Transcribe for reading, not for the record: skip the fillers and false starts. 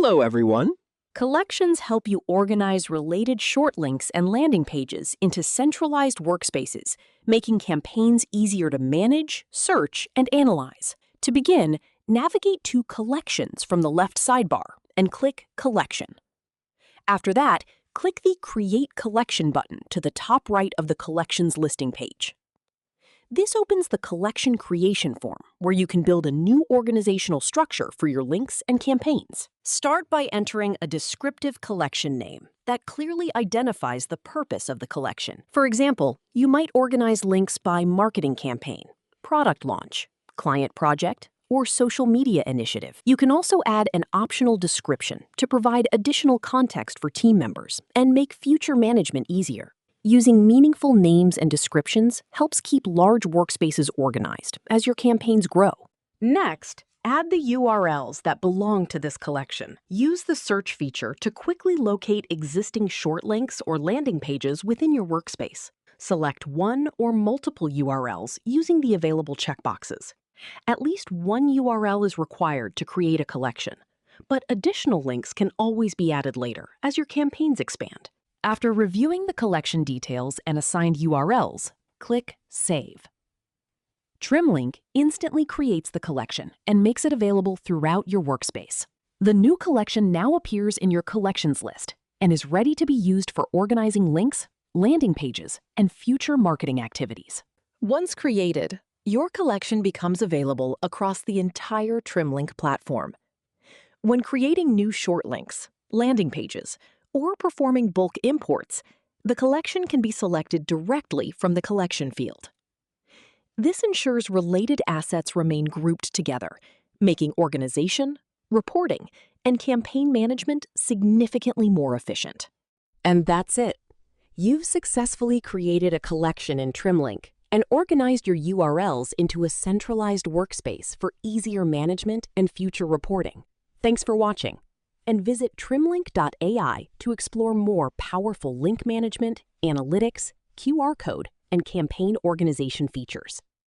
Hello, everyone. Collections help you organize related short links and landing pages into centralized workspaces, making campaigns easier to manage, search, and analyze. To begin, navigate to Collections from the left sidebar and click Collection. After that, click the Create Collection button to the top right of the Collections listing page. This opens the collection creation form, where you can build a new organizational structure for your links and campaigns. Start by entering a descriptive collection name that clearly identifies the purpose of the collection. For example, you might organize links by marketing campaign, product launch, client project, or social media initiative. You can also add an optional description to provide additional context for team members and make future management easier. Using meaningful names and descriptions helps keep large workspaces organized as your campaigns grow. Next, add the URLs that belong to this collection. Use the search feature to quickly locate existing short links or landing pages within your workspace. Select one or multiple URLs using the available checkboxes. At least one URL is required to create a collection, but additional links can always be added later as your campaigns expand. After reviewing the collection details and assigned URLs, click Save. Trimlink instantly creates the collection and makes it available throughout your workspace. The new collection now appears in your collections list and is ready to be used for organizing links, landing pages, and future marketing activities. Once created, your collection becomes available across the entire Trimlink platform. When creating new short links, landing pages, or performing bulk imports, the collection can be selected directly from the collection field. This ensures related assets remain grouped together, making organization, reporting, and campaign management significantly more efficient. And that's it. You've successfully created a collection in Trimlink and organized your URLs into a centralized workspace for easier management and future reporting. Thanks for watching. And visit trimlink.ai to explore more powerful link management, analytics, QR code, and campaign organization features.